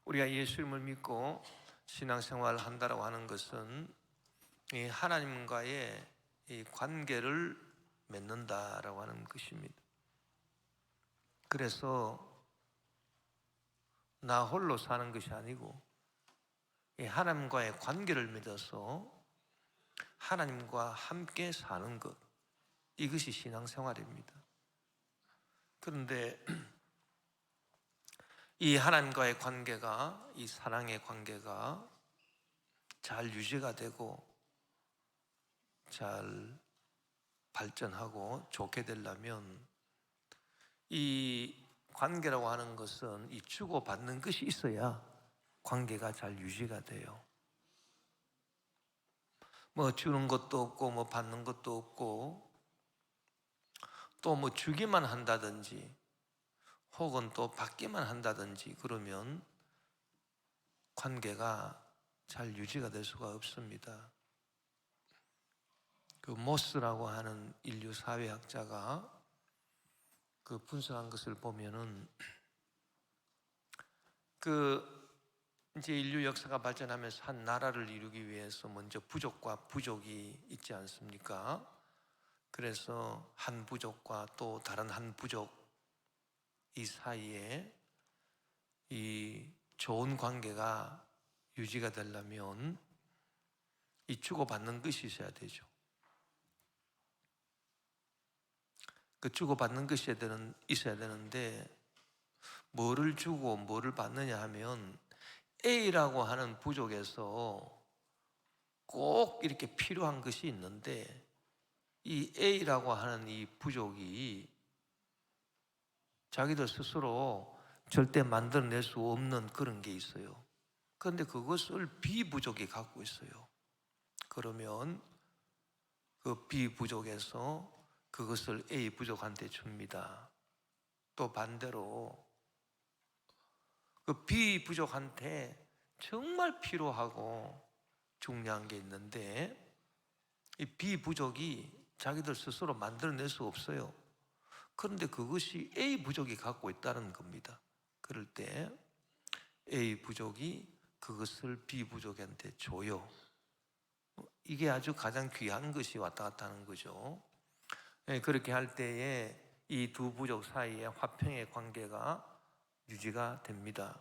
우리가 예수님을 믿고 신앙생활을 한다고 하는 것은 이 하나님과의 이 관계를 맺는다라고 하는 것입니다. 그래서 나 홀로 사는 것이 아니고 이 하나님과의 관계를 맺어서 하나님과 함께 사는 것, 이것이 신앙생활입니다. 그런데 이 하나님과의 관계가, 이 사랑의 관계가 잘 유지가 되고 잘 발전하고 좋게 되려면 이 관계라고 하는 것은 이 주고받는 것이 있어야 관계가 잘 유지가 돼요. 뭐 주는 것도 없고 뭐 받는 것도 없고 또 뭐 주기만 한다든지 혹은 또 받기만 한다든지 그러면 관계가 잘 유지가 될 수가 없습니다. 그 모스라고 하는 인류 사회학자가 그 분석한 것을 보면은 이제 인류 역사가 발전하면서 한 나라를 이루기 위해서 먼저 부족과 부족이 있지 않습니까? 그래서 한 부족과 또 다른 한 부족 이 사이에 이 좋은 관계가 유지가 되려면 이 주고받는 것이 있어야 되죠. 그 주고받는 것이 있어야 되는데 뭐를 주고 뭐를 받느냐 하면 A라고 하는 부족에서 꼭 이렇게 필요한 것이 있는데 이 A라고 하는 이 부족이 자기들 스스로 절대 만들어낼 수 없는 그런 게 있어요. 그런데 그것을 B 부족이 갖고 있어요. 그러면 그 B 부족에서 그것을 A 부족한테 줍니다. 또 반대로 그 B 부족한테 정말 필요하고 중요한 게 있는데 이 B 부족이 자기들 스스로 만들어낼 수 없어요. 그런데 그것이 A 부족이 갖고 있다는 겁니다. 그럴 때 A 부족이 그것을 B 부족한테 줘요. 이게 아주 가장 귀한 것이 왔다 갔다 하는 거죠. 그렇게 할 때에 이 두 부족 사이에 화평의 관계가 유지가 됩니다.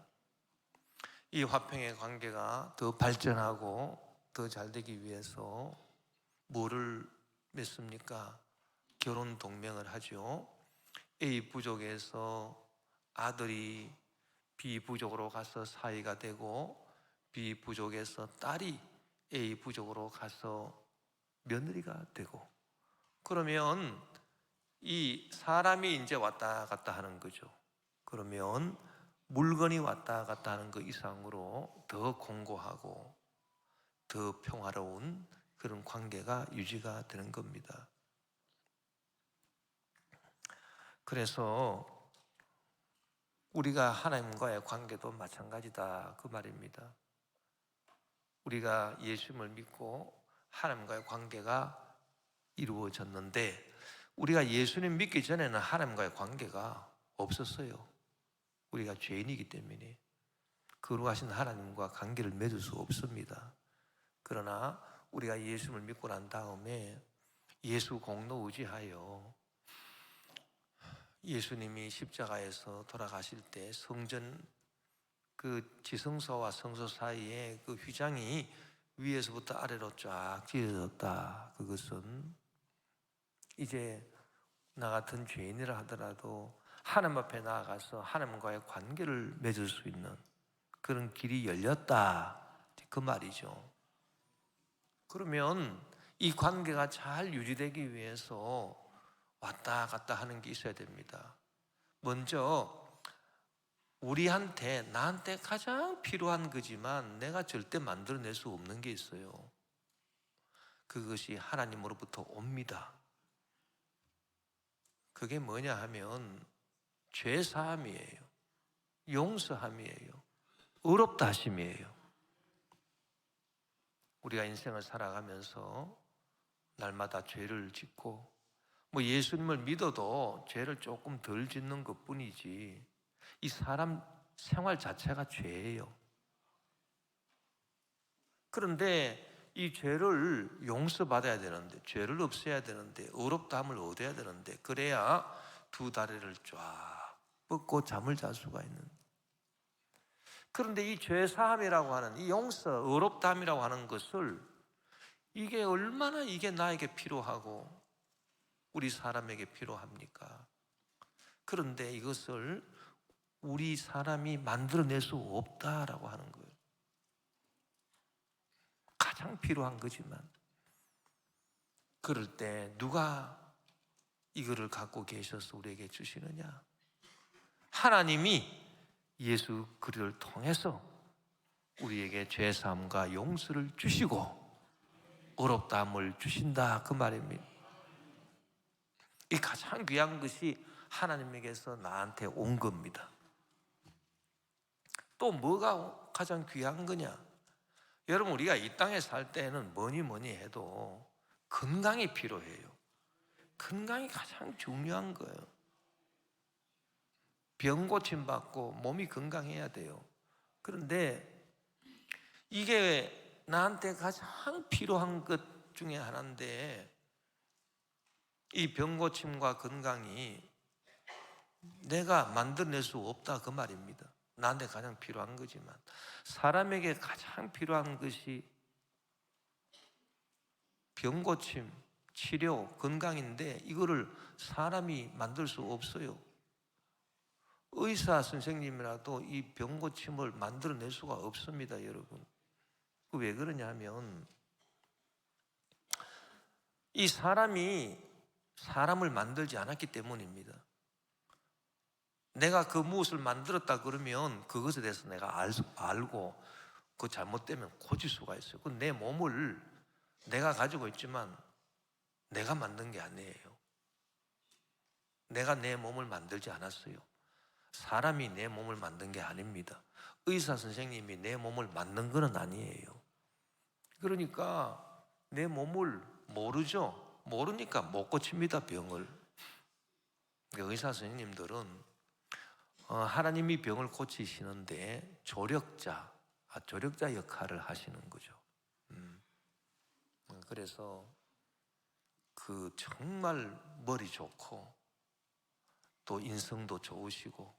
이 화평의 관계가 더 발전하고 더 잘 되기 위해서 뭐를 맺습니까? 결혼 동맹을 하죠. A 부족에서 아들이 B 부족으로 가서 사위가 되고 B 부족에서 딸이 A 부족으로 가서 며느리가 되고 그러면 이 사람이 이제 왔다 갔다 하는 거죠. 그러면 물건이 왔다 갔다 하는 것 이상으로 더 공고하고 더 평화로운 그런 관계가 유지가 되는 겁니다. 그래서 우리가 하나님과의 관계도 마찬가지다 그 말입니다. 우리가 예수님을 믿고 하나님과의 관계가 이루어졌는데 우리가 예수님 믿기 전에는 하나님과의 관계가 없었어요. 우리가 죄인이기 때문에 거룩하신 하나님과 관계를 맺을 수 없습니다. 그러나 우리가 예수님을 믿고 난 다음에 예수 공로 의지하여 예수님이 십자가에서 돌아가실 때 성전 그 지성소와 성소 사이에 그 휘장이 위에서부터 아래로 쫙 찢어졌다. 그것은 이제 나 같은 죄인이라 하더라도 하나님 앞에 나아가서 하나님과의 관계를 맺을 수 있는 그런 길이 열렸다. 그 말이죠. 그러면 이 관계가 잘 유지되기 위해서 왔다 갔다 하는 게 있어야 됩니다. 먼저 나한테 가장 필요한 거지만 내가 절대 만들어낼 수 없는 게 있어요. 그것이 하나님으로부터 옵니다. 그게 뭐냐 하면 죄사함이에요. 용서함이에요. 의롭다 하심이에요. 우리가 인생을 살아가면서 날마다 죄를 짓고 뭐 예수님을 믿어도 죄를 조금 덜 짓는 것 뿐이지 이 사람 생활 자체가 죄예요. 그런데 이 죄를 용서받아야 되는데, 죄를 없애야 되는데, 의롭다함을 얻어야 되는데, 그래야 두 다리를 쫙 뻗고 잠을 잘 수가 있는. 그런데 이 죄사함이라고 하는, 이 용서, 의롭다함이라고 하는 것을, 이게 얼마나 이게 나에게 필요하고 우리 사람에게 필요합니까? 그런데 이것을 우리 사람이 만들어낼 수 없다라고 하는 거예요. 가장 필요한 거지만, 그럴 때 누가 이거를 갖고 계셔서 우리에게 주시느냐? 하나님이 예수 그리스도를 통해서 우리에게 죄사함과 용서를 주시고 의롭다함을 주신다, 그 말입니다. 이 가장 귀한 것이 하나님에게서 나한테 온 겁니다. 또 뭐가 가장 귀한 거냐? 여러분, 우리가 이 땅에 살 때는 뭐니 해도 건강이 필요해요. 건강이 가장 중요한 거예요. 병 고침 받고 몸이 건강해야 돼요. 그런데 이게 나한테 가장 필요한 것 중에 하나인데, 이 병 고침과 건강이 내가 만들어낼 수 없다, 그 말입니다. 나한테 가장 필요한 거지만 사람에게 가장 필요한 것이 병 고침, 치료, 건강인데 이거를 사람이 만들 수 없어요. 의사 선생님이라도 이 병 고침을 만들어낼 수가 없습니다, 여러분. 왜 그러냐 하면, 이 사람이 사람을 만들지 않았기 때문입니다. 내가 그 무엇을 만들었다 그러면 그것에 대해서 내가 알고 그 잘못되면 고칠 수가 있어요. 내 몸을 내가 가지고 있지만 내가 만든 게 아니에요. 내가 내 몸을 만들지 않았어요. 사람이 내 몸을 만든 게 아닙니다. 의사 선생님이 내 몸을 만든 건 아니에요. 그러니까 내 몸을 모르죠. 모르니까 못 고칩니다, 병을. 의사 선생님들은 하나님이 병을 고치시는데 조력자 역할을 하시는 거죠. 그래서 그 정말 머리 좋고 또 인성도 좋으시고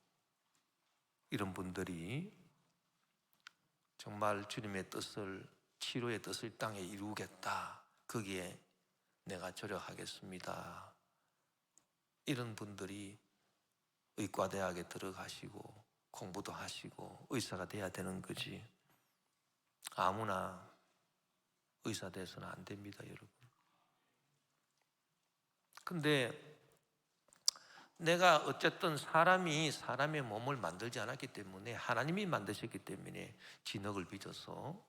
이런 분들이 정말 주님의 뜻을, 치료의 뜻을 땅에 이루겠다, 거기에 내가 조력하겠습니다, 이런 분들이 의과대학에 들어가시고 공부도 하시고 의사가 돼야 되는 거지, 아무나 의사 돼서는 안 됩니다, 여러분. 근데 내가 어쨌든 사람이 사람의 몸을 만들지 않았기 때문에, 하나님이 만드셨기 때문에, 진흙을 빚어서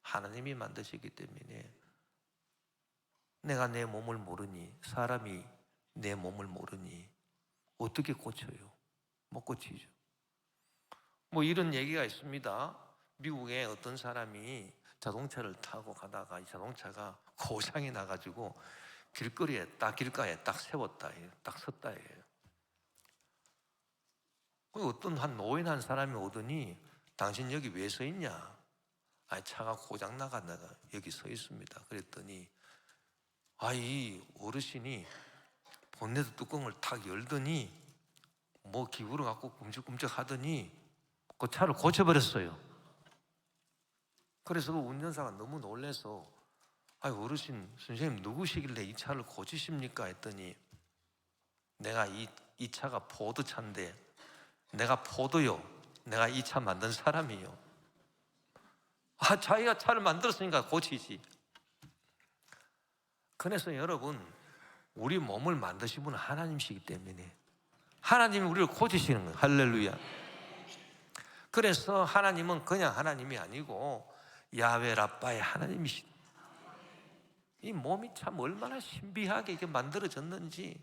하나님이 만드셨기 때문에 내가 내 몸을 모르니, 사람이 내 몸을 모르니 어떻게 고쳐요? 못 고치죠. 뭐 이런 얘기가 있습니다. 미국에 어떤 사람이 자동차를 타고 가다가 이 자동차가 고장이 나가지고 길가에 딱 세웠다, 딱 섰다 해요. 어떤 한 노인 한 사람이 오더니, 당신 여기 왜 서 있냐? 아니, 차가 고장 나가 내가 여기 서 있습니다. 그랬더니 이 어르신이 본네트 뚜껑을 탁 열더니 뭐 기구를 갖고 꿈쩍꿈쩍 하더니 그 차를 고쳐버렸어요. 그래서 그 운전사가 너무 놀라서 어르신, 선생님 누구시길래 이 차를 고치십니까? 했더니 내가 이 차가 포도차인데 내가 포도요, 내가 이 차 만든 사람이요. 자기가 차를 만들었으니까 고치지. 그래서 여러분, 우리 몸을 만드신 분은 하나님이시기 때문에 하나님이 우리를 고치시는 거예요. 할렐루야. 그래서 하나님은 그냥 하나님이 아니고 야훼 라빠의 하나님이시다. 이 몸이 참 얼마나 신비하게 이게 만들어졌는지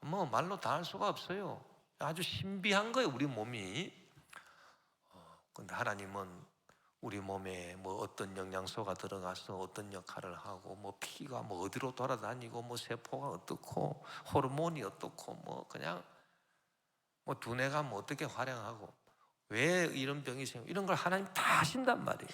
뭐 말로 다 할 수가 없어요. 아주 신비한 거예요, 우리 몸이. 근데 하나님은 우리 몸에 뭐 어떤 영양소가 들어가서 어떤 역할을 하고, 뭐 피가 뭐 어디로 돌아다니고, 뭐 세포가 어떻고, 호르몬이 어떻고, 뭐 그냥 뭐 두뇌가 뭐 어떻게 활용하고, 왜 이런 병이 생겨? 이런 걸 하나님 다 하신단 말이에요.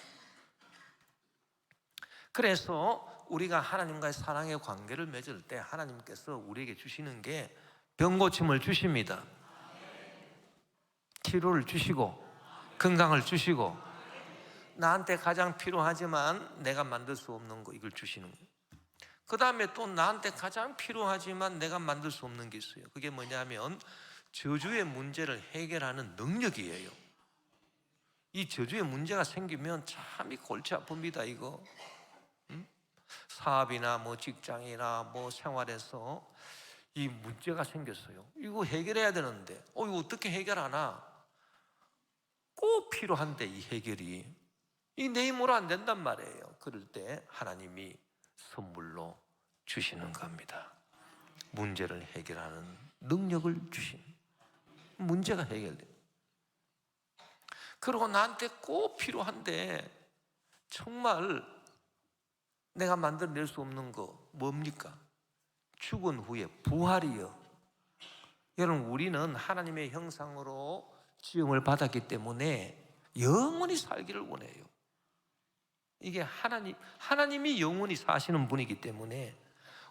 그래서 우리가 하나님과의 사랑의 관계를 맺을 때 하나님께서 우리에게 주시는 게 병고침을 주십니다. 치료를 주시고 건강을 주시고 나한테 가장 필요하지만 내가 만들 수 없는 거, 이걸 주시는 거예요. 그 다음에 또 나한테 가장 필요하지만 내가 만들 수 없는 게 있어요. 그게 뭐냐면 저주의 문제를 해결하는 능력이에요. 이 저주의 문제가 생기면 참 골치 아픕니다. 이거 사업이나 뭐 직장이나 뭐 생활에서 이 문제가 생겼어요. 이거 해결해야 되는데 이거 어떻게 해결하나? 꼭 필요한데 이 해결이 이 내 힘으로 안 된단 말이에요. 그럴 때 하나님이 선물로 주시는 겁니다. 문제를 해결하는 능력을 주신, 문제가 해결돼. 그리고 나한테 꼭 필요한데 정말 내가 만들어낼 수 없는 거 뭡니까? 죽은 후에 부활이요. 여러분, 우리는 하나님의 형상으로 지음을 받았기 때문에 영원히 살기를 원해요. 이게 하나님이 영원히 사시는 분이기 때문에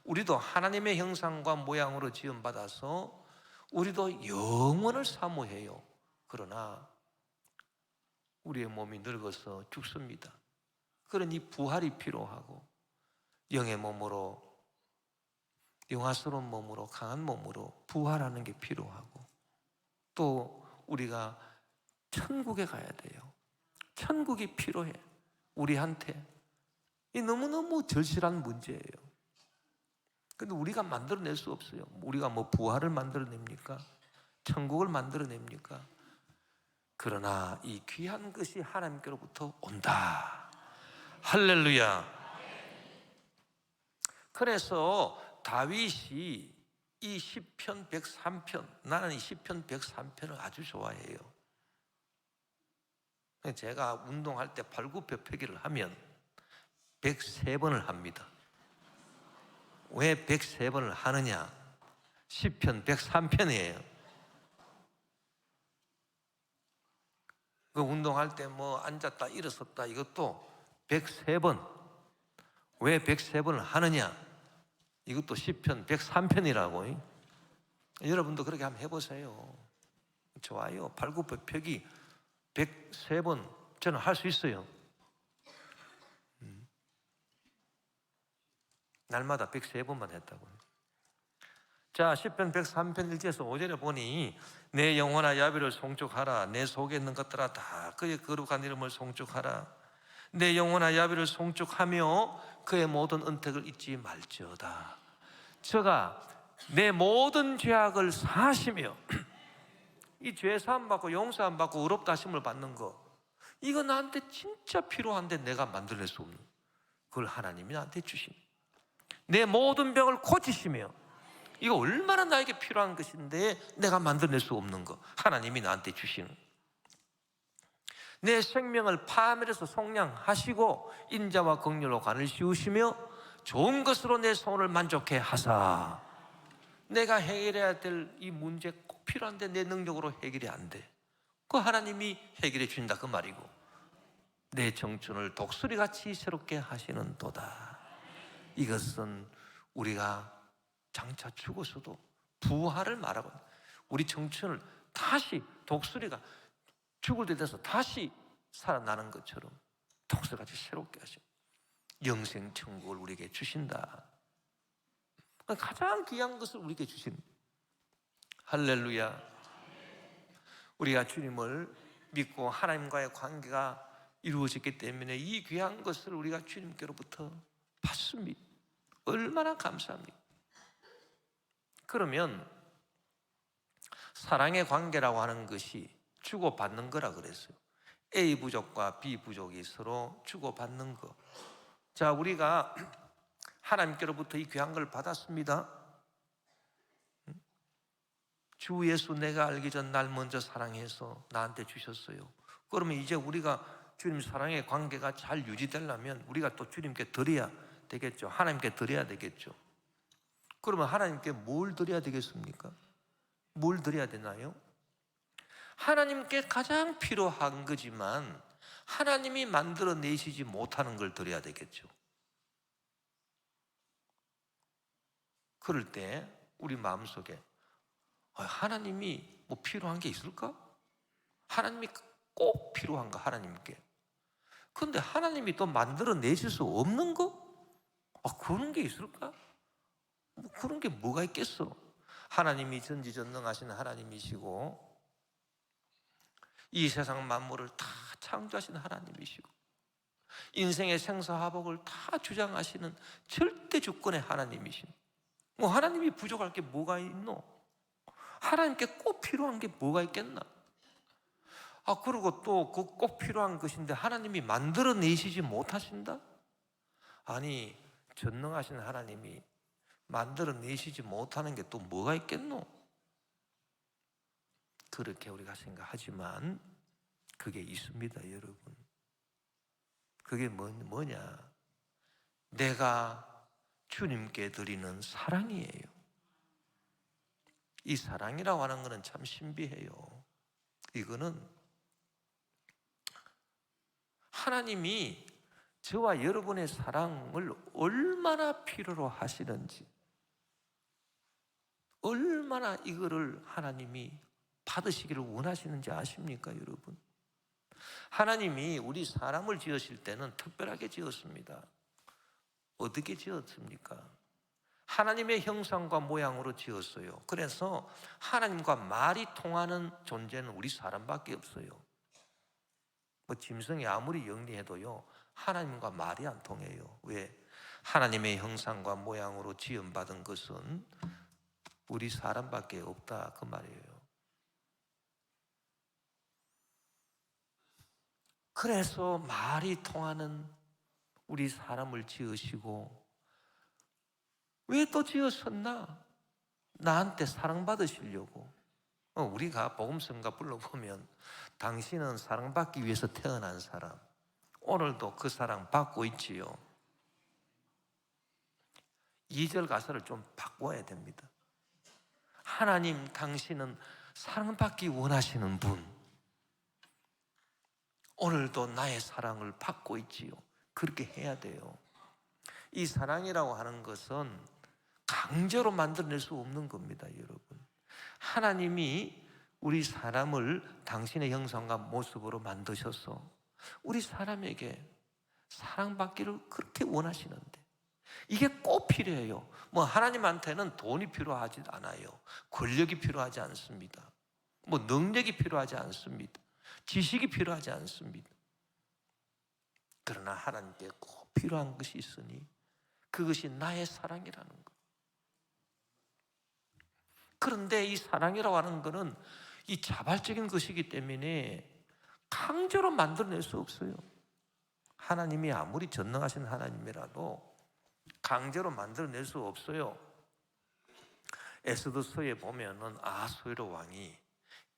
우리도 하나님의 형상과 모양으로 지음받아서 우리도 영원을 사모해요. 그러나 우리의 몸이 늙어서 죽습니다. 그러니 부활이 필요하고 영의 몸으로, 영화스러운 몸으로, 강한 몸으로 부활하는 게 필요하고 또 우리가 천국에 가야 돼요. 천국이 필요해. 우리한테 이 너무너무 절실한 문제예요. 근데 우리가 만들어낼 수 없어요. 우리가 뭐 부활을 만들어냅니까? 천국을 만들어냅니까? 그러나 이 귀한 것이 하나님께로부터 온다. 할렐루야. 그래서 다윗이 이 시편 103편, 나는 이 시편 103편을 아주 좋아해요. 제가 운동할 때 발굽혀펴기를 하면 103번을 합니다. 왜 103번을 하느냐? 시편 103편이에요. 그 운동할 때 뭐 앉았다 일어섰다 이것도 103번. 왜 103번을 하느냐? 이것도 시편 103편이라고. 여러분도 그렇게 한번 해보세요. 좋아요. 발굽혀펴기 103번 저는 할 수 있어요. 날마다 103번만 했다고요. 자, 시편 103편 1절에서 5절에 보니 내 영혼아 야훼를 송축하라. 내 속에 있는 것들아 다 그의 거룩한 이름을 송축하라. 내 영혼아 야훼를 송축하며 그의 모든 은택을 잊지 말지어다. 저가 내 모든 죄악을 사하시며 이 죄 사함 받고 용서함 받고 의롭다 하심을 받는 거, 이거 나한테 진짜 필요한데 내가 만들어낼 수 없는 그걸 하나님이 나한테 주신, 내 모든 병을 고치시며, 이거 얼마나 나에게 필요한 것인데 내가 만들어낼 수 없는 거 하나님이 나한테 주시는, 내 생명을 파멸해서 속량하시고 인자와 긍휼로 간을 씌우시며 좋은 것으로 내 소원을 만족해 하사. 내가 해결해야 될 이 문제 꼭 필요한데 내 능력으로 해결이 안 돼. 그 하나님이 해결해 주신다 그 말이고, 내 청춘을 독수리같이 새롭게 하시는 도다. 이것은 우리가 장차 죽어서도 부활을 말하고, 우리 청춘을 다시 독수리가 죽을 때 돼서 다시 살아나는 것처럼 독수리같이 새롭게 하시고 영생 천국을 우리에게 주신다. 가장 귀한 것을 우리에게 주신, 할렐루야. 우리가 주님을 믿고 하나님과의 관계가 이루어졌기 때문에 이 귀한 것을 우리가 주님께로부터 받습니다. 얼마나 감사합니까? 그러면 사랑의 관계라고 하는 것이 주고받는 거라 그랬어요. A 부족과 B 부족이 서로 주고받는 거. 자, 우리가 하나님께로부터 이 귀한 걸 받았습니다. 주 예수 내가 알기 전 날 먼저 사랑해서 나한테 주셨어요. 그러면 이제 우리가 주님 사랑의 관계가 잘 유지되려면 우리가 또 주님께 드려야 되겠죠. 하나님께 드려야 되겠죠. 그러면 하나님께 뭘 드려야 되겠습니까? 뭘 드려야 되나요? 하나님께 가장 필요한 거지만 하나님이 만들어내시지 못하는 걸 드려야 되겠죠. 그럴 때 우리 마음속에 하나님이 뭐 필요한 게 있을까? 하나님이 꼭 필요한가 하나님께? 그런데 하나님이 또 만들어내실 수 없는 거? 그런 게 있을까? 뭐 그런 게 뭐가 있겠어? 하나님이 전지전능하신 하나님이시고 이 세상 만물을 다 창조하신 하나님이시고 인생의 생사화복을 다 주장하시는 절대 주권의 하나님이신, 뭐 하나님이 부족할 게 뭐가 있노? 하나님께 꼭 필요한 게 뭐가 있겠나? 그리고 또 그 꼭 필요한 것인데 하나님이 만들어내시지 못하신다? 아니, 전능하신 하나님이 만들어내시지 못하는 게 또 뭐가 있겠노? 그렇게 우리가 생각하지만 그게 있습니다, 여러분. 그게 뭐냐? 내가 주님께 드리는 사랑이에요. 이 사랑이라고 하는 것은 참 신비해요. 이거는 하나님이 저와 여러분의 사랑을 얼마나 필요로 하시는지, 얼마나 이거를 하나님이 받으시기를 원하시는지 아십니까, 여러분? 하나님이 우리 사람을 지으실 때는 특별하게 지었습니다. 어떻게 지었습니까? 하나님의 형상과 모양으로 지었어요. 그래서 하나님과 말이 통하는 존재는 우리 사람밖에 없어요. 뭐 짐승이 아무리 영리해도요, 하나님과 말이 안 통해요. 왜? 하나님의 형상과 모양으로 지음받은 것은 우리 사람밖에 없다, 그 말이에요. 그래서 말이 통하는 우리 사람을 지으시고, 왜 또 지으셨나? 나한테 사랑받으시려고. 우리가 복음성가 불러보면 당신은 사랑받기 위해서 태어난 사람, 오늘도 그 사랑 받고 있지요. 2절 가사를 좀 바꿔야 됩니다. 하나님, 당신은 사랑받기 원하시는 분, 오늘도 나의 사랑을 받고 있지요. 그렇게 해야 돼요. 이 사랑이라고 하는 것은 강제로 만들어낼 수 없는 겁니다, 여러분. 하나님이 우리 사람을 당신의 형상과 모습으로 만드셔서 우리 사람에게 사랑받기를 그렇게 원하시는데 이게 꼭 필요해요. 뭐 하나님한테는 돈이 필요하지 않아요. 권력이 필요하지 않습니다. 뭐 능력이 필요하지 않습니다. 지식이 필요하지 않습니다. 그러나 하나님께 꼭 필요한 것이 있으니 그것이 나의 사랑이라는 것. 그런데 이 사랑이라고 하는 것은 이 자발적인 것이기 때문에 강제로 만들어낼 수 없어요. 하나님이 아무리 전능하신 하나님이라도 강제로 만들어낼 수 없어요. 에스더서에 보면은 아하수에로 왕이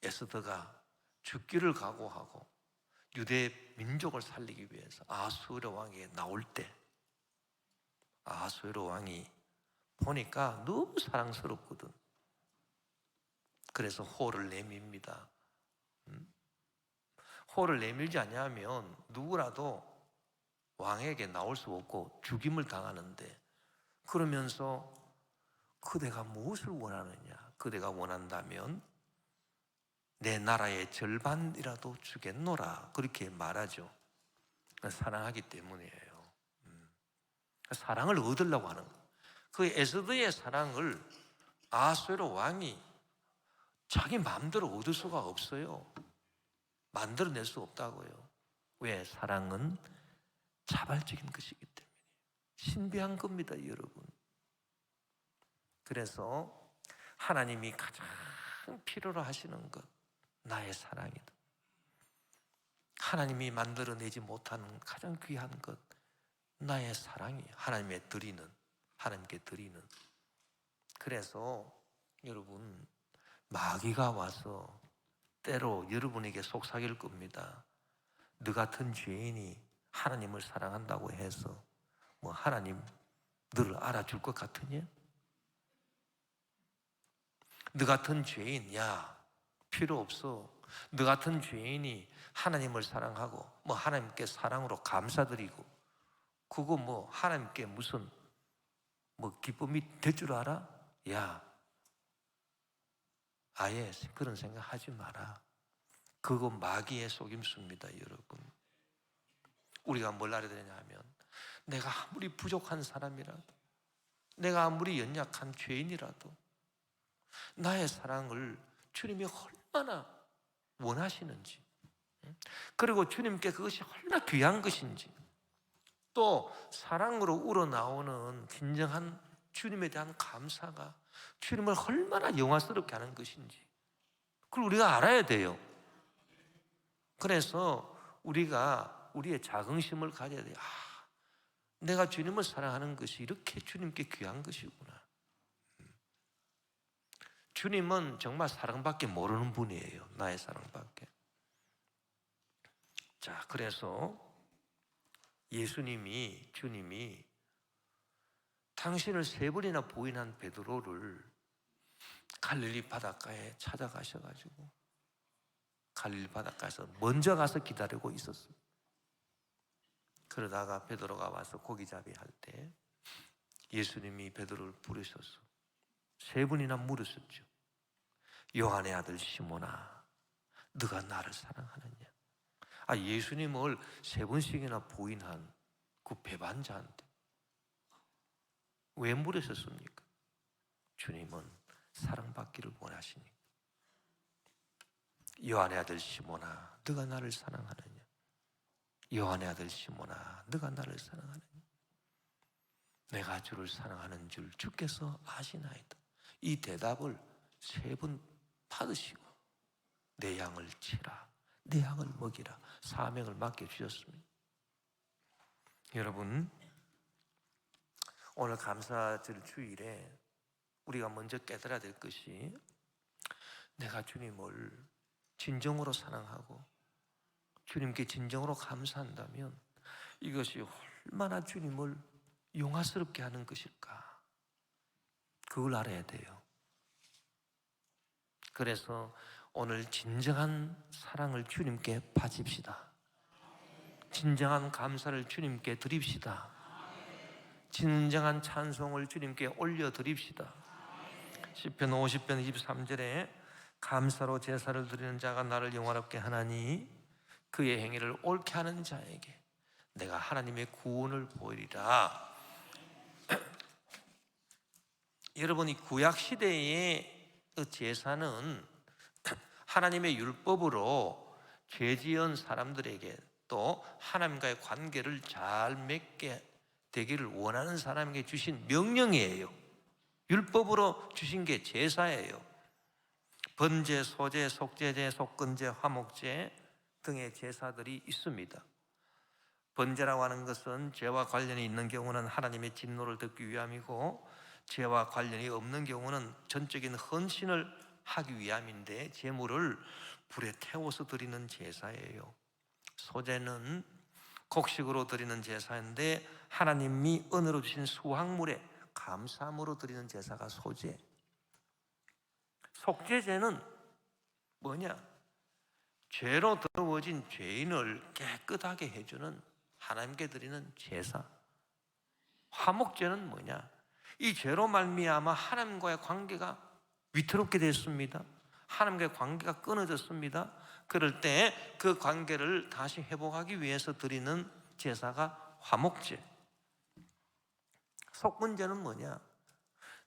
에스더가 죽기를 각오하고 유대 민족을 살리기 위해서 아하수에로 왕에게 나올 때 아하수에로 왕이 보니까 너무 사랑스럽거든. 그래서 호를 내밉니다. 호를 내밀지 않냐면 누구라도 왕에게 나올 수 없고 죽임을 당하는데, 그러면서 그대가 무엇을 원하느냐? 그대가 원한다면 내 나라의 절반이라도 주겠노라, 그렇게 말하죠. 사랑하기 때문이에요. 사랑을 얻으려고 하는 거예요. 그 에스더의 사랑을 아하수에로 왕이 자기 마음대로 얻을 수가 없어요. 만들어낼 수 없다고요. 왜? 사랑은 자발적인 것이기 때문에. 신비한 겁니다, 여러분. 그래서 하나님이 가장 필요로 하시는 것, 나의 사랑이다. 하나님이 만들어내지 못하는 가장 귀한 것, 나의 사랑이 하나님께 드리는. 그래서 여러분, 마귀가 와서 때로 여러분에게 속삭일 겁니다. 너 같은 죄인이 하나님을 사랑한다고 해서 뭐 하나님 너를 알아줄 것 같으냐? 너 같은 죄인, 야, 필요 없어. 너 같은 죄인이 하나님을 사랑하고 뭐 하나님께 사랑으로 감사드리고 그거 뭐 하나님께 무슨 뭐 기쁨이 될 줄 알아? 야, 아예 그런 생각 하지 마라. 그거 마귀의 속임수입니다, 여러분. 우리가 뭘 알아야 되냐 하면 내가 아무리 부족한 사람이라도, 내가 아무리 연약한 죄인이라도 나의 사랑을 주님이 얼마나 원하시는지, 그리고 주님께 그것이 얼마나 귀한 것인지, 또 사랑으로 우러나오는 진정한 주님에 대한 감사가 주님을 얼마나 영화스럽게 하는 것인지 그걸 우리가 알아야 돼요. 그래서 우리가 우리의 자긍심을 가져야 돼요. 내가 주님을 사랑하는 것이 이렇게 주님께 귀한 것이구나. 주님은 정말 사랑밖에 모르는 분이에요. 나의 사랑밖에. 자, 그래서 주님이 당신을 3번이나 부인한 베드로를 갈릴리 바닷가에 찾아가셔가지고 갈릴리 바닷가에서 먼저 가서 기다리고 있었어요. 그러다가 베드로가 와서 고기잡이 할 때 예수님이 베드로를 부르셔서 3번이나 물으셨죠. 요한의 아들 시몬아, 네가 나를 사랑하느냐? 예수님을 3번씩이나 부인한 그 배반자한테 왜 물으셨습니까? 주님은 사랑받기를 원하시니까. 요한의 아들 시몬아, 네가 나를 사랑하느냐? 요한의 아들 시몬아, 네가 나를 사랑하느냐? 내가 주를 사랑하는 줄 주께서 아시나이다. 이 대답을 3번 받으시고 내 양을 치라, 내 양을 먹이라 사명을 맡겨주셨습니다. 여러분, 오늘 감사절 주일에 우리가 먼저 깨달아야 될 것이 내가 주님을 진정으로 사랑하고 주님께 진정으로 감사한다면 이것이 얼마나 주님을 영화스럽게 하는 것일까, 그걸 알아야 돼요. 그래서 오늘 진정한 사랑을 주님께 바칩시다. 진정한 감사를 주님께 드립시다. 진정한 찬송을 주님께 올려드립시다. 시편 50편 23절에 감사로 제사를 드리는 자가 나를 영화롭게 하나니 그의 행위를 옳게 하는 자에게 내가 하나님의 구원을 보이리라. 여러분, 이 구약시대의 제사는 하나님의 율법으로 죄 지은 사람들에게 또 하나님과의 관계를 잘 맺게 되기를 원하는 사람에게 주신 명령이에요. 율법으로 주신 게 제사예요. 번제, 소제, 속죄제, 속건제, 화목제 등의 제사들이 있습니다. 번제라고 하는 것은 죄와 관련이 있는 경우는 하나님의 진노를 덮기 위함이고, 죄와 관련이 없는 경우는 전적인 헌신을 하기 위함인데 제물을 불에 태워서 드리는 제사예요. 소제는 곡식으로 드리는 제사인데 하나님이 은혜로 주신 수확물에 감사함으로 드리는 제사가 소제. 속죄제는 뭐냐? 죄로 더러워진 죄인을 깨끗하게 해주는 하나님께 드리는 제사. 화목제는 뭐냐? 이 죄로 말미암아 하나님과의 관계가 위태롭게 됐습니다. 하나님과의 관계가 끊어졌습니다. 그럴 때 그 관계를 다시 회복하기 위해서 드리는 제사가 화목제. 속건제는 뭐냐?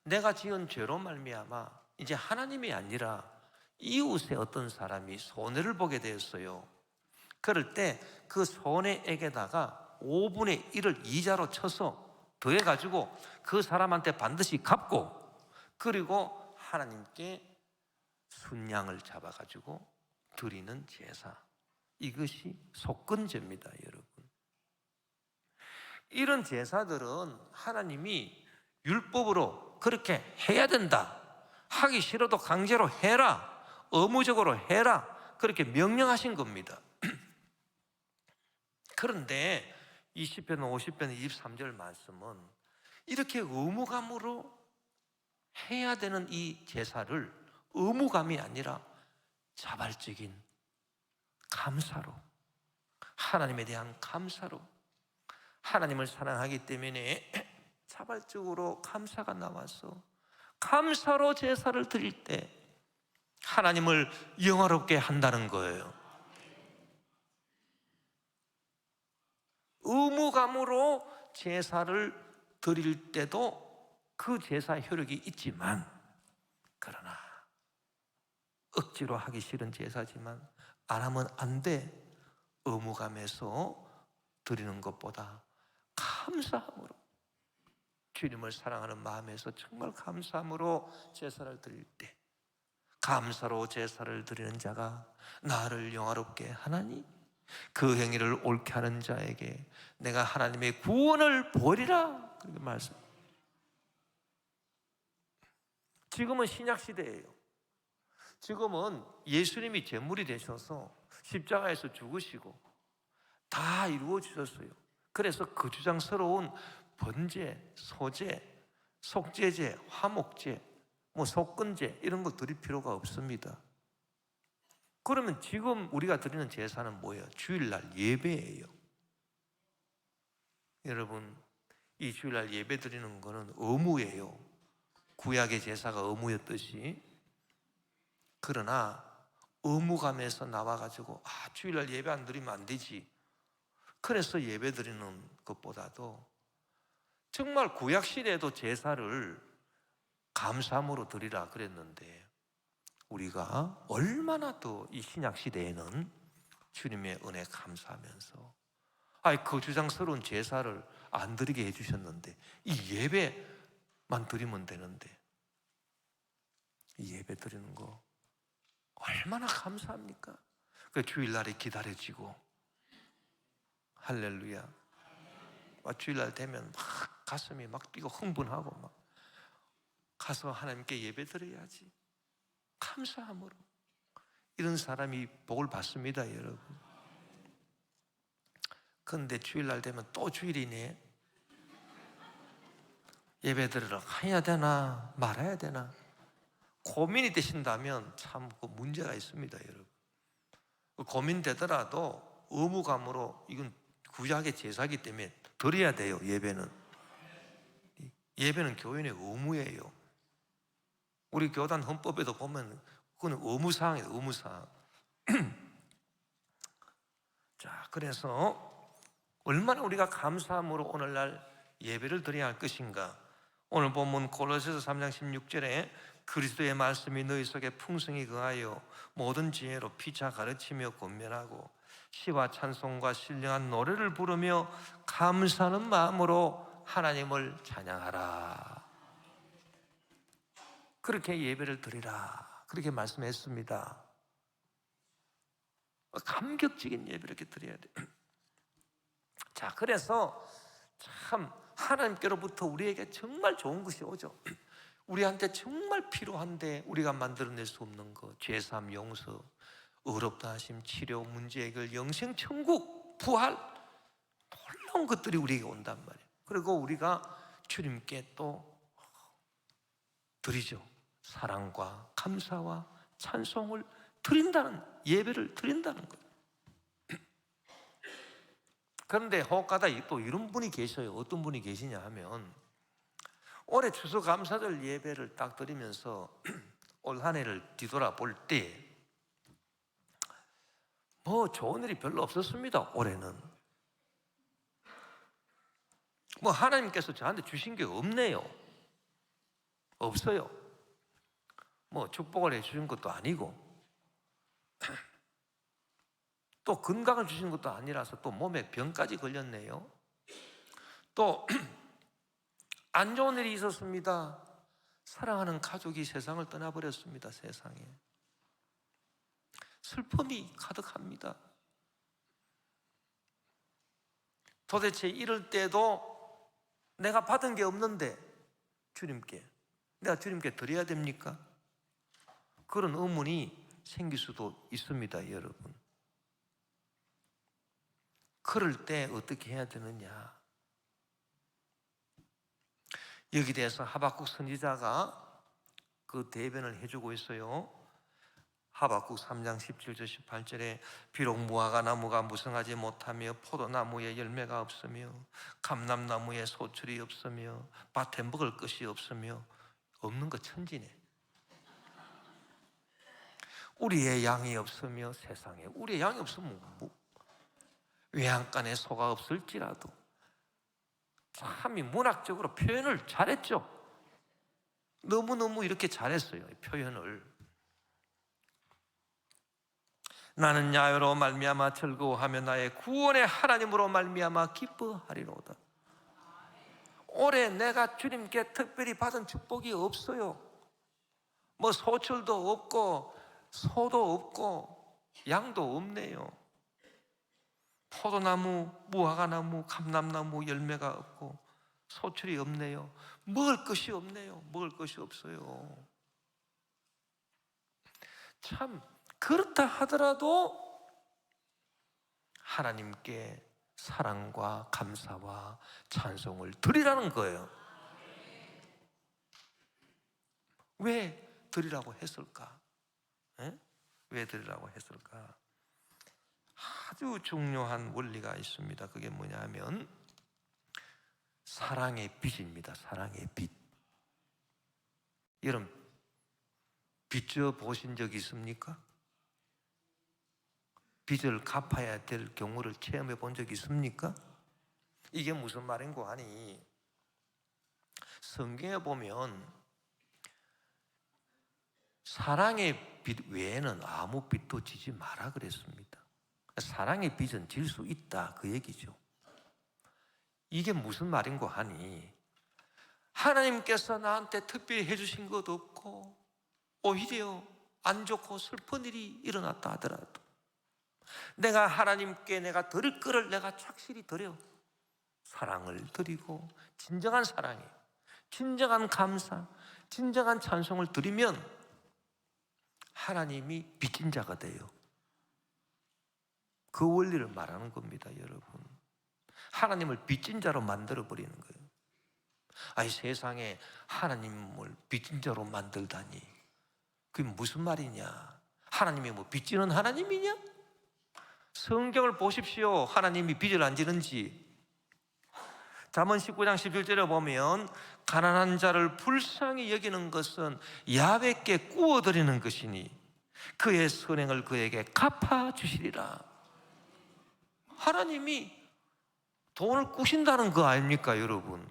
내가 지은 죄로 말미암아 이제 하나님이 아니라 이웃의 어떤 사람이 손해를 보게 되었어요. 그럴 때 그 손해액에다가 5분의 1을 이자로 쳐서 더해가지고 그 사람한테 반드시 갚고, 그리고 하나님께 순양을 잡아가지고 드리는 제사, 이것이 속건제입니다. 여러분, 이런 제사들은 하나님이 율법으로 그렇게 해야 된다, 하기 싫어도 강제로 해라, 의무적으로 해라, 그렇게 명령하신 겁니다. 그런데 20편 50편 23절 말씀은 이렇게 의무감으로 해야 되는 이 제사를 의무감이 아니라 자발적인 감사로, 하나님에 대한 감사로, 하나님을 사랑하기 때문에 자발적으로 감사가 나와서 감사로 제사를 드릴 때 하나님을 영화롭게 한다는 거예요. 의무감으로 제사를 드릴 때도 그 제사 효력이 있지만, 그러나 억지로 하기 싫은 제사지만 안 하면 안 돼. 의무감에서 드리는 것보다 감사함으로, 주님을 사랑하는 마음에서 정말 감사함으로 제사를 드릴 때, 감사로 제사를 드리는 자가 나를 영화롭게 하나니 그 행위를 옳게 하는 자에게 내가 하나님의 구원을 보리라, 그렇게 말씀. 지금은 신약 시대예요. 지금은 예수님이 제물이 되셔서 십자가에서 죽으시고 다 이루어 주셨어요. 그래서 거주장스러운 번제, 소제, 속죄제, 화목제, 속건제 이런 거 드릴 필요가 없습니다. 그러면 지금 우리가 드리는 제사는 뭐예요? 주일날 예배예요. 여러분, 이 주일날 예배 드리는 거는 의무예요. 구약의 제사가 의무였듯이. 그러나 의무감에서 나와가지고 주일날 예배 안 드리면 안 되지, 그래서 예배 드리는 것보다도 정말 구약시대에도 제사를 감사함으로 드리라 그랬는데, 우리가 얼마나 더 이 신약시대에는 주님의 은혜 감사하면서 거주장스러운 제사를 안 드리게 해주셨는데 이 예배만 드리면 되는데, 이 예배 드리는 거 얼마나 감사합니까? 그 주일날이 기다려지고, 할렐루야. 주일날 되면 막 가슴이 막 뛰고 흥분하고 막 가서 하나님께 예배 드려야지, 감사함으로. 이런 사람이 복을 받습니다, 여러분. 그런데 주일날 되면 또 주일이네. 예배 드리러 가야 되나 말아야 되나 고민이 되신다면 참 문제가 있습니다, 여러분. 고민되더라도 의무감으로, 이건 구약의 제사기 때문에 드려야 돼요. 예배는 교인의 의무예요. 우리 교단 헌법에도 보면 그건 의무사항이에요, 의무사항. 자, 그래서 얼마나 우리가 감사함으로 오늘날 예배를 드려야 할 것인가. 오늘 본문 골로새서 3장 16절에 그리스도의 말씀이 너희 속에 풍성히 거하여 모든 지혜로 피차 가르치며 권면하고 시와 찬송과 신령한 노래를 부르며 감사하는 마음으로 하나님을 찬양하라. 그렇게 예배를 드리라, 그렇게 말씀했습니다. 감격적인 예배를 이렇게 드려야 돼요. 자, 그래서 참 하나님께로부터 우리에게 정말 좋은 것이 오죠. 우리한테 정말 필요한데 우리가 만들어낼 수 없는 것, 죄사함, 용서, 의롭다 하심, 치료, 문제 해결, 영생, 천국, 부활, 놀라운 것들이 우리에게 온단 말이에요. 그리고 우리가 주님께 또 드리죠. 사랑과 감사와 찬송을 드린다는, 예배를 드린다는 거예요. 그런데 혹가다 또 이런 분이 계셔요. 어떤 분이 계시냐 하면, 올해 추수감사절 예배를 딱 드리면서 올 한 해를 뒤돌아볼 때 좋은 일이 별로 없었습니다. 올해는 하나님께서 저한테 주신 게 없네요. 없어요. 축복을 해주신 것도 아니고 또 건강을 주신 것도 아니라서 또 몸에 병까지 걸렸네요. 또 안 좋은 일이 있었습니다. 사랑하는 가족이 세상을 떠나버렸습니다. 세상에 슬픔이 가득합니다. 도대체 이럴 때도 내가 받은 게 없는데 내가 주님께 드려야 됩니까? 그런 의문이 생길 수도 있습니다, 여러분. 그럴 때 어떻게 해야 되느냐? 여기 대해서 하박국 선지자가 그 대변을 해주고 있어요. 하박국 3장 17절 18절에 비록 무화과 나무가 무성하지 못하며 포도나무에 열매가 없으며 감람나무에 소출이 없으며 밭에 먹을 것이 없으며, 없는 거 천지네. 우리의 양이 없으며, 세상에 우리의 양이 없으면 외양간에 소가 없을지라도, 참이 문학적으로 표현을 잘했죠. 너무너무 이렇게 잘했어요, 표현을. 나는 야외로 말미암아 즐거워하며 나의 구원의 하나님으로 말미암아 기뻐하리로다. 올해 내가 주님께 특별히 받은 축복이 없어요. 뭐 소출도 없고 소도 없고 양도 없네요. 포도나무, 무화과나무, 감람나무 열매가 없고 소출이 없네요. 먹을 것이 없네요. 먹을 것이 없어요. 참 그렇다 하더라도 하나님께 사랑과 감사와 찬송을 드리라는 거예요. 왜 드리라고 했을까? 왜 드리라고 했을까? 아주 중요한 원리가 있습니다. 그게 뭐냐면 사랑의 빚입니다. 사랑의 빚. 여러분 빚져 보신 적 있습니까? 빚을 갚아야 될 경우를 체험해 본 적 있습니까? 이게 무슨 말인고 하니, 성경에 보면 사랑의 빚 외에는 아무 빚도 지지 마라 그랬습니다. 사랑의 빚은 질 수 있다 그 얘기죠. 이게 무슨 말인고 하니, 하나님께서 나한테 특별히 해주신 것도 없고 오히려 안 좋고 슬픈 일이 일어났다 하더라도 내가 하나님께 내가 드릴 거를 내가 착실히 드려 사랑을 드리고, 진정한 사랑이에요. 진정한 감사, 진정한 찬송을 드리면 하나님이 빚진 자가 돼요. 그 원리를 말하는 겁니다, 여러분. 하나님을 빚진 자로 만들어버리는 거예요. 아니, 세상에 하나님을 빚진 자로 만들다니, 그게 무슨 말이냐? 하나님이 뭐 빚지는 하나님이냐? 성경을 보십시오. 하나님이 빚을 안 지는지. 잠언 19장 11절에 보면 가난한 자를 불쌍히 여기는 것은 야훼께 구워드리는 것이니 그의 선행을 그에게 갚아주시리라. 하나님이 돈을 꾸신다는 거 아닙니까, 여러분?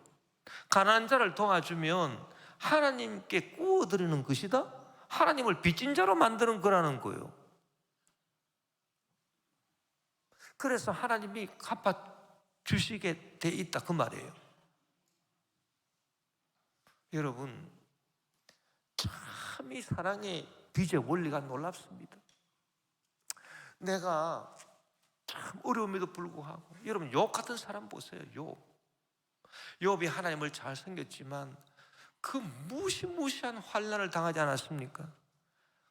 가난한 자를 도와주면 하나님께 구워드리는 것이다? 하나님을 빚진 자로 만드는 거라는 거예요. 그래서 하나님이 갚아주시게 돼 있다 그 말이에요. 여러분, 참 이 사랑의 빚의 원리가 놀랍습니다. 내가 참 어려움에도 불구하고, 여러분 욥 같은 사람 보세요. 욥이 하나님을 잘 섬겼지만 그 무시무시한 환난을 당하지 않았습니까?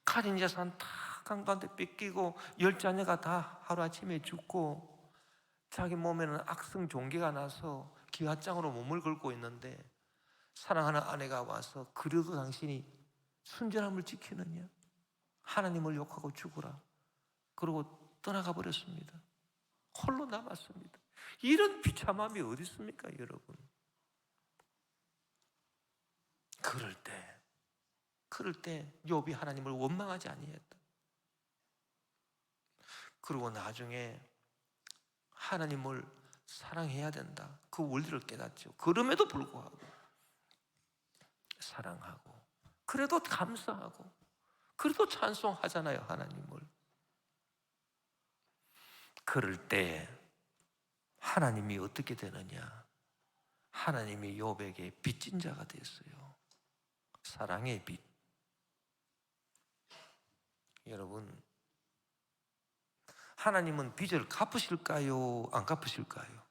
가진 자산 다 강도한테 뺏기고 10자녀가 다 하루아침에 죽고 자기 몸에는 악성 종기가 나서 기와장으로 몸을 긁고 있는데 사랑하는 아내가 와서 그래도 당신이 순전함을 지키느냐? 하나님을 욕하고 죽으라. 그러고 떠나가 버렸습니다. 홀로 남았습니다. 이런 비참함이 어디 있습니까, 여러분? 그럴 때 욥이 하나님을 원망하지 아니했다. 그리고 나중에 하나님을 사랑해야 된다, 그 원리를 깨닫죠. 그럼에도 불구하고 사랑하고, 그래도 감사하고, 그래도 찬송하잖아요, 하나님을. 그럴 때 하나님이 어떻게 되느냐? 하나님이 욥에게 빚진 자가 됐어요. 사랑의 빚. 여러분, 하나님은 빚을 갚으실까요? 안 갚으실까요?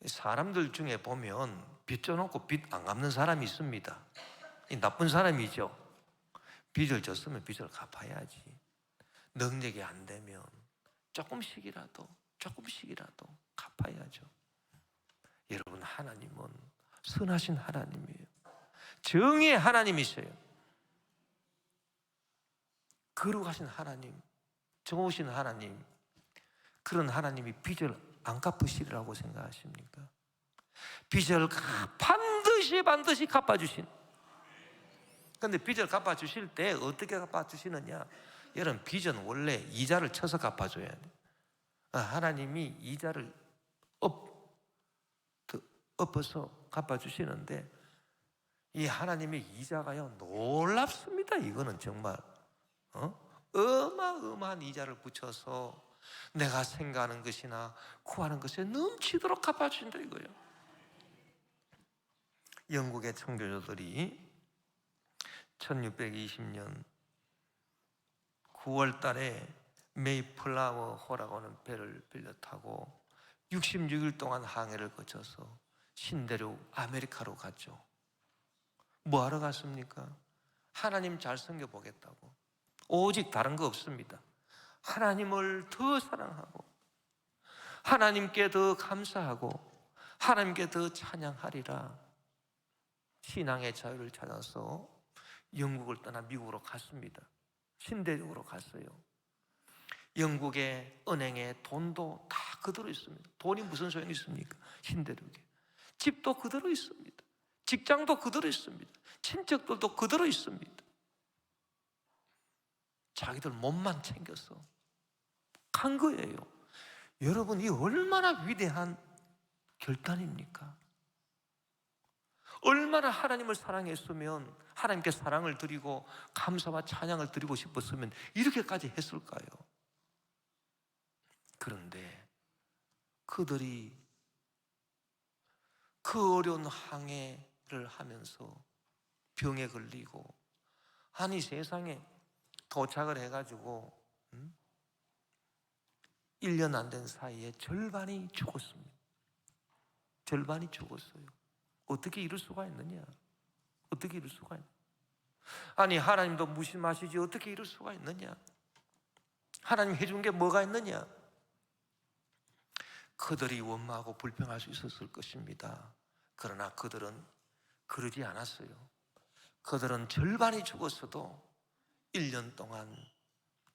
사람들 중에 보면 빚 져놓고 빚 안 갚는 사람이 있습니다. 이 나쁜 사람이죠. 빚을 졌으면 빚을 갚아야지. 능력이 안 되면 조금씩이라도 갚아야죠. 여러분, 하나님은 선하신 하나님이에요. 정의의 하나님이세요. 거룩하신 하나님, 좋으신 하나님, 그런 하나님이 빚을 안 갚으시리라고 생각하십니까? 빚을 반드시 갚아주신. 그런데 빚을 갚아주실 때 어떻게 갚아주시느냐? 여러분, 빚은 원래 이자를 쳐서 갚아줘야 돼요. 하나님이 이자를 엎어서 갚아주시는데, 이 하나님의 이자가요 놀랍습니다. 이거는 정말 어마어마한 이자를 붙여서 내가 생각하는 것이나 구하는 것에 넘치도록 갚아주신다 이거예요. 영국의 청교도들이 1620년 9월 달에 메이플라워 호라고 하는 배를 빌려 타고 66일 동안 항해를 거쳐서 신대륙 아메리카로 갔죠. 뭐 하러 갔습니까? 하나님 잘 섬겨보겠다고. 오직 다른 거 없습니다. 하나님을 더 사랑하고 하나님께 더 감사하고 하나님께 더 찬양하리라. 신앙의 자유를 찾아서 영국을 떠나 미국으로 갔습니다. 신대륙으로 갔어요. 영국의 은행에 돈도 다 그대로 있습니다. 돈이 무슨 소용이 있습니까? 신대륙에. 집도 그대로 있습니다. 직장도 그대로 있습니다. 친척들도 그대로 있습니다. 자기들 몸만 챙겨서 간 거예요. 여러분, 이 얼마나 위대한 결단입니까? 얼마나 하나님을 사랑했으면, 하나님께 사랑을 드리고 감사와 찬양을 드리고 싶었으면 이렇게까지 했을까요? 그런데 그들이 그 어려운 항해를 하면서 병에 걸리고, 아니 세상에 도착을 해가지고 1년 안 된 사이에 절반이 죽었습니다. 절반이 죽었어요. 어떻게 이럴 수가 있느냐? 어떻게 이럴 수가 있느냐? 아니 하나님도 무심하시지 어떻게 이럴 수가 있느냐? 하나님 해준 게 뭐가 있느냐? 그들이 원망하고 불평할 수 있었을 것입니다. 그러나 그들은 그러지 않았어요. 그들은 절반이 죽었어도 1년 동안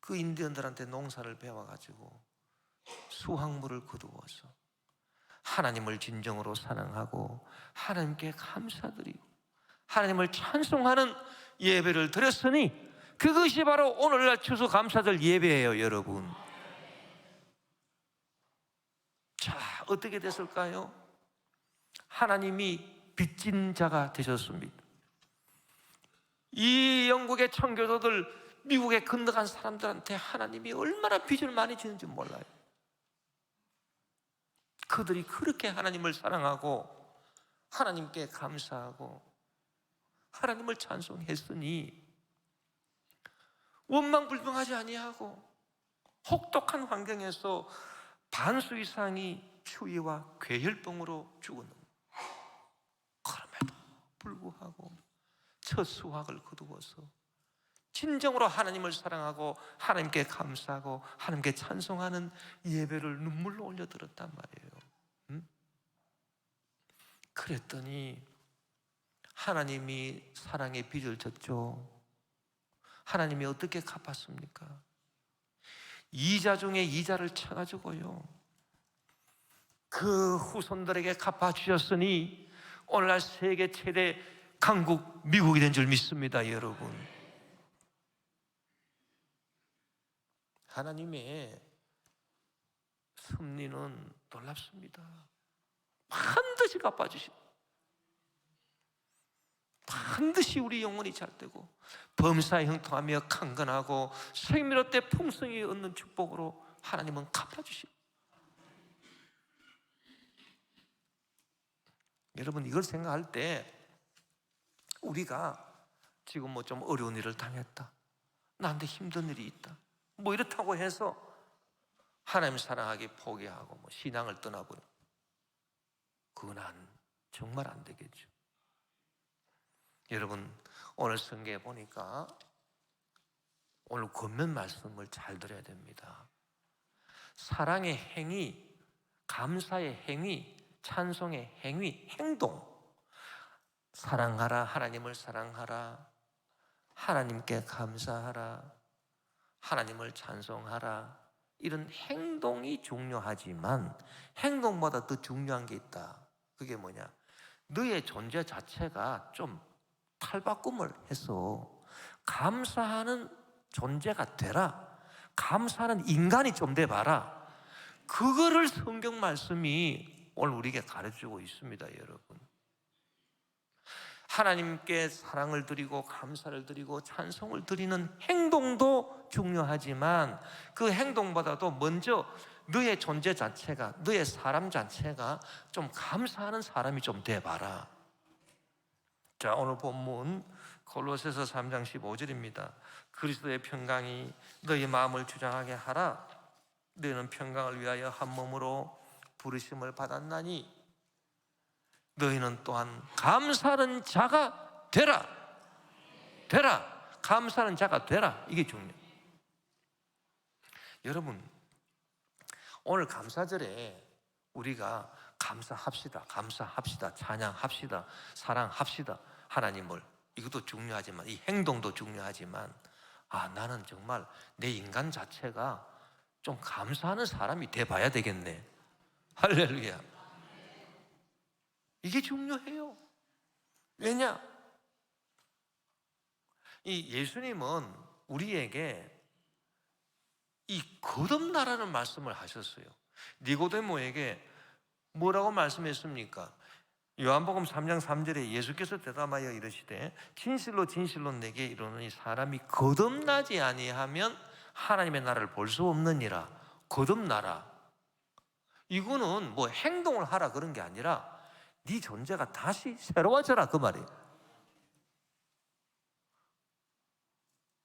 그 인디언들한테 농사를 배워가지고 수확물을 거두어서 하나님을 진정으로 사랑하고 하나님께 감사드리고 하나님을 찬송하는 예배를 드렸으니 그것이 바로 오늘날 추수감사절 예배예요, 여러분. 자, 어떻게 됐을까요? 하나님이 빚진 자가 되셨습니다. 이 영국의 청교도들, 미국에 건너간 사람들한테 하나님이 얼마나 빚을 많이 지는지 몰라요. 그들이 그렇게 하나님을 사랑하고 하나님께 감사하고 하나님을 찬송했으니 원망불평하지 아니하고 혹독한 환경에서 반수 이상이 추위와 괴혈병으로 죽었는, 그럼에도 불구하고 첫 수확을 거두어서 진정으로 하나님을 사랑하고 하나님께 감사하고 하나님께 찬송하는 예배를 눈물로 올려드렸단 말이에요. 그랬더니 하나님이 사랑의 빚을 졌죠. 하나님이 어떻게 갚았습니까? 이자 중에 이자를 쳐가지고요, 그 후손들에게 갚아주셨으니 오늘날 세계 최대 강국 미국이 된 줄 믿습니다, 여러분. 하나님의 섭리는 놀랍습니다. 반드시 갚아주십니다. 반드시 우리 영혼이 잘되고 범사에 형통하며 강건하고 생미로 때 풍성히 얻는 축복으로 하나님은 갚아주십니다. 여러분, 이걸 생각할 때 우리가 지금 뭐 좀 어려운 일을 당했다, 나한테 힘든 일이 있다, 뭐 이렇다고 해서 하나님 사랑하기 포기하고 뭐 신앙을 떠나버려, 그건 정말 안 되겠죠. 여러분, 오늘 성경에 보니까 오늘 권면 말씀을 잘 들어야 됩니다. 사랑의 행위, 감사의 행위, 찬송의 행위, 행동. 사랑하라, 하나님을 사랑하라, 하나님께 감사하라, 하나님을 찬송하라. 이런 행동이 중요하지만 행동보다 더 중요한 게 있다. 그게 뭐냐? 너의 존재 자체가 좀 탈바꿈을 해서 감사하는 존재가 되라. 감사하는 인간이 좀 돼봐라. 그거를 성경 말씀이 오늘 우리에게 가르쳐주고 있습니다, 여러분. 하나님께 사랑을 드리고 감사를 드리고 찬송을 드리는 행동도 중요하지만 그 행동보다도 먼저 너의 존재 자체가, 너의 사람 자체가 좀 감사하는 사람이 좀 돼봐라. 자, 오늘 본문 골로새서 3장 15절입니다. 그리스도의 평강이 너희 마음을 주장하게 하라. 너희는 평강을 위하여 한 몸으로 부르심을 받았나니 너희는 또한 감사하는 자가 되라. 감사하는 자가 되라. 이게 중요해요. 여러분, 오늘 감사절에 우리가 감사합시다, 찬양합시다, 사랑합시다, 하나님을. 이것도 중요하지만, 이 행동도 중요하지만, 나는 정말 내 인간 자체가 좀 감사하는 사람이 돼봐야 되겠네. 할렐루야. 이게 중요해요. 왜냐? 이 예수님은 우리에게 이 거듭나라는 말씀을 하셨어요. 니고데모에게 뭐라고 말씀했습니까? 요한복음 3장 3절에 예수께서 대답하여 이르시되 진실로 진실로 내게 이르노니 사람이 거듭나지 아니하면 하나님의 나라를 볼 수 없느니라. 거듭나라. 이거는 뭐 행동을 하라 그런 게 아니라 네 존재가 다시 새로워져라 그 말이에요.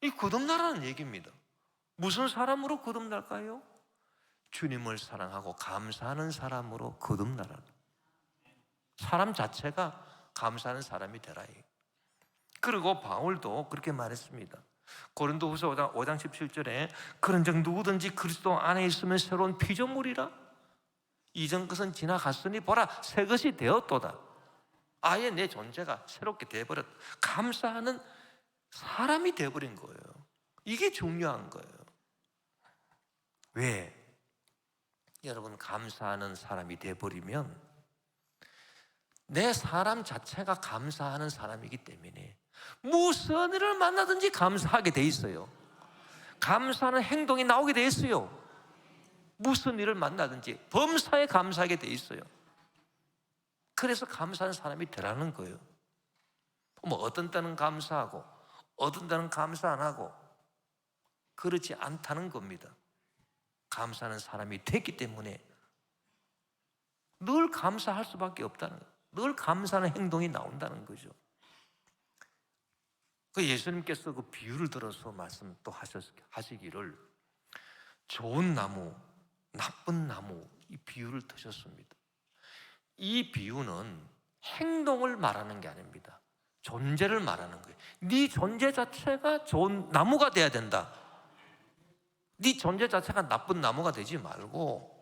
이 거듭나라는 얘기입니다. 무슨 사람으로 거듭날까요? 주님을 사랑하고 감사하는 사람으로 거듭나라. 사람 자체가 감사하는 사람이 되라. 그리고 바울도 그렇게 말했습니다. 고린도후서 5장 17절에 그런즉 누구든지 그리스도 안에 있으면 새로운 피조물이라. 이전 것은 지나갔으니 보라 새 것이 되었도다. 아예 내 존재가 새롭게 되어버렸. 감사하는 사람이 되어버린 거예요. 이게 중요한 거예요. 왜? 여러분, 감사하는 사람이 되어버리면 내 사람 자체가 감사하는 사람이기 때문에 무슨 일을 만나든지 감사하게 돼 있어요. 감사하는 행동이 나오게 돼 있어요. 무슨 일을 만나든지 범사에 감사하게 돼 있어요. 그래서 감사하는 사람이 되라는 거예요. 뭐 어떤 때는 감사하고 어떤 때는 감사 안 하고 그렇지 않다는 겁니다. 감사하는 사람이 됐기 때문에 늘 감사할 수밖에 없다는 거예요. 늘 감사하는 행동이 나온다는 거죠. 그 예수님께서 그 비유를 들어서 말씀 또 하시기를 좋은 나무, 나쁜 나무 이 비유를 드셨습니다. 이 비유는 행동을 말하는 게 아닙니다. 존재를 말하는 거예요. 네 존재 자체가 좋은 나무가 돼야 된다. 네 존재 자체가 나쁜 나무가 되지 말고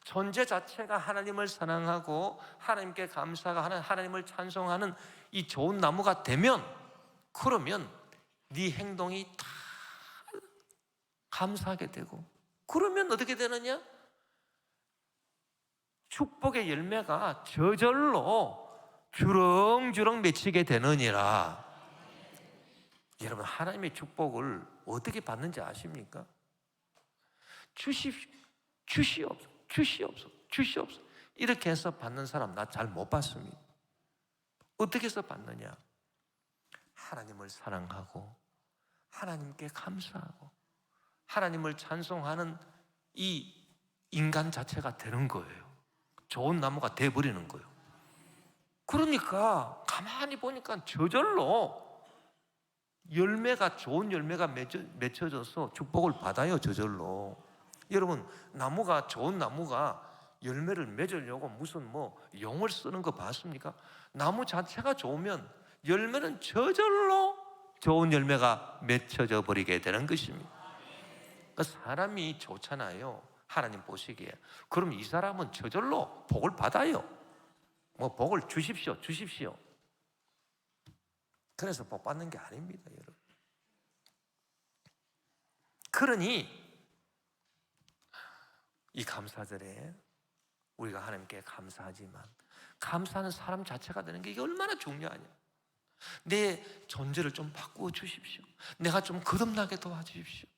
존재 자체가 하나님을 사랑하고 하나님께 감사하고 하나님을 찬송하는 이 좋은 나무가 되면 그러면 네 행동이 다 감사하게 되고 그러면 어떻게 되느냐? 축복의 열매가 저절로 주렁주렁 맺히게 되느니라. 여러분, 하나님의 축복을 어떻게 받는지 아십니까? 주시옵소서 이렇게 해서 받는 사람 나 잘 못 봤습니다. 어떻게 해서 받느냐? 하나님을 사랑하고 하나님께 감사하고 하나님을 찬송하는 이 인간 자체가 되는 거예요. 좋은 나무가 돼버리는 거예요. 그러니까 가만히 보니까 저절로 열매가 좋은 열매가 맺혀져서 축복을 받아요. 저절로. 여러분, 나무가 좋은 나무가 열매를 맺으려고 무슨 용을 쓰는 거 봤습니까? 나무 자체가 좋으면 열매는 저절로 좋은 열매가 맺혀져 버리게 되는 것입니다. 그러니까 사람이 좋잖아요. 하나님 보시기에. 그럼 이 사람은 저절로 복을 받아요. 복을 주십시오. 그래서 복 받는 게 아닙니다, 여러분. 그러니 이 감사절에 우리가 하나님께 감사하지만 감사하는 사람 자체가 되는 게 이게 얼마나 중요하냐. 내 존재를 좀 바꾸어 주십시오. 내가 좀 거듭나게 도와주십시오.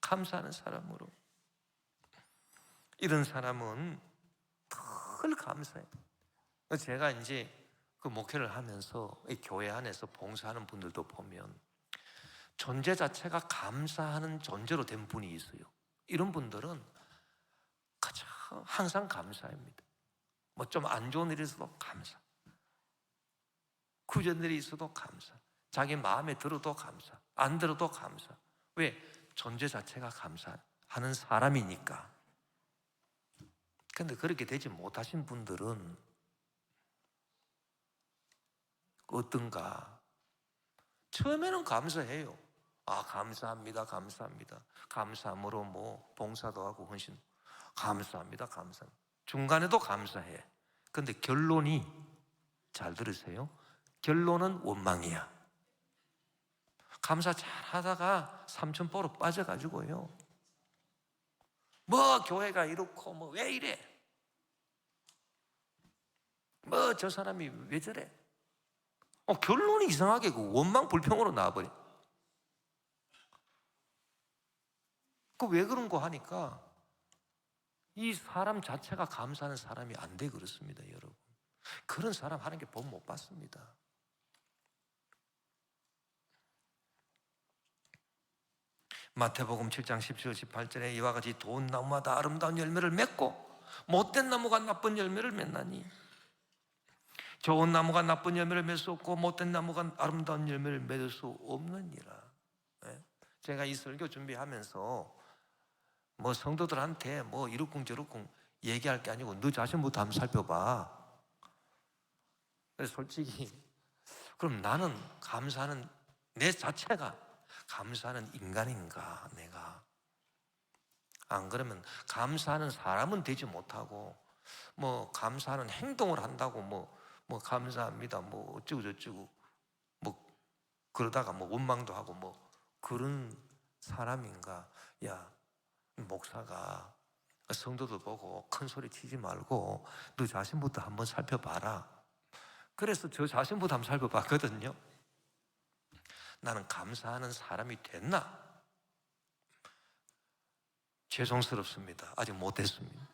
감사하는 사람으로. 이런 사람은 늘 감사해요. 제가 이제 그 목회를 하면서 이 교회 안에서 봉사하는 분들도 보면 존재 자체가 감사하는 존재로 된 분이 있어요. 이런 분들은 가장 항상 감사합니다. 뭐 좀 안 좋은 일이 있어도 감사, 구전들이 있어도 감사, 자기 마음에 들어도 감사, 안 들어도 감사. 왜? 존재 자체가 감사하는 사람이니까. 근데 그렇게 되지 못하신 분들은 어떤가? 처음에는 감사해요. 아, 감사합니다, 감사합니다. 감사함으로 뭐 봉사도 하고 헌신. 감사합니다, 감사합니다. 중간에도 감사해. 근데 결론이, 잘 들으세요, 결론은 원망이야. 감사 잘 하다가 삼천포로 빠져가지고요, 뭐 교회가 이렇고 뭐 왜 이래, 뭐 저 사람이 왜 저래, 결론이 이상하게 그 원망 불평으로 나와버려. 그 왜 그런 거 하니까 이 사람 자체가 감사하는 사람이 안 돼 그렇습니다, 여러분. 그런 사람 하는 게 본 못 받습니다. 마태복음 7장 17, 18절에 이와 같이 좋은 나무마다 아름다운 열매를 맺고 못된 나무가 나쁜 열매를 맺나니 좋은 나무가 나쁜 열매를 맺을 수 없고 못된 나무가 아름다운 열매를 맺을 수 없느니라. 제가 이 설교 준비하면서 뭐 성도들한테 뭐 이러쿵 저러쿵 얘기할 게 아니고 너 자신부터 한번 살펴봐. 그래서 솔직히 그럼 나는 감사하는 내 자체가 감사하는 인간인가? 내가 안 그러면 감사하는 사람은 되지 못하고 뭐 감사하는 행동을 한다고 뭐 감사합니다 뭐 어쩌고 저쩌고 뭐 그러다가 뭐 원망도 하고 뭐 그런 사람인가? 야, 목사가 성도들 보고 큰 소리 치지 말고 너 자신부터 한번 살펴봐라. 그래서 저 자신부터 한번 살펴봤거든요. 나는 감사하는 사람이 됐나? 죄송스럽습니다. 아직 못됐습니다.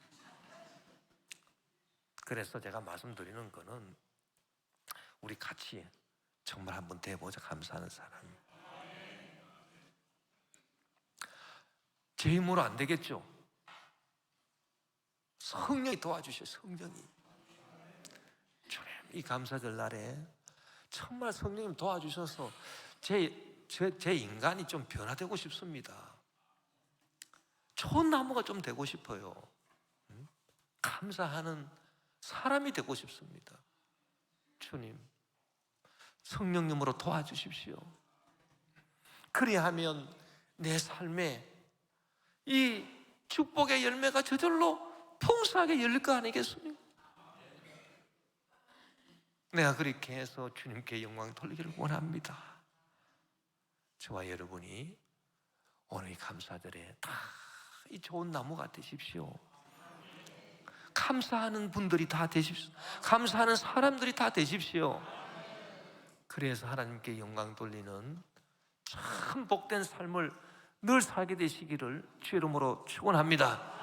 그래서 제가 말씀드리는 거는 우리 같이 정말 한번 돼보자. 감사하는 사람이. 제 힘으로 안 되겠죠? 성령이 도와주셔요. 성령이. 주님, 이 감사절 날에 정말 성령님 도와주셔서 제 인간이 좀 변화되고 싶습니다. 좋은 나무가 좀 되고 싶어요. 감사하는 사람이 되고 싶습니다. 주님, 성령님으로 도와주십시오. 그리하면 내 삶에 이 축복의 열매가 저절로 풍성하게 열릴 거 아니겠습니까? 내가 그렇게 해서 주님께 영광 돌리기를 원합니다. 저와 여러분이 오늘 이 감사절에 다 이 좋은 나무가 되십시오. 감사하는 분들이 다 되십시오. 감사하는 사람들이 다 되십시오. 그래서 하나님께 영광 돌리는 참 복된 삶을 늘 살게 되시기를 주의 이름으로 축원합니다.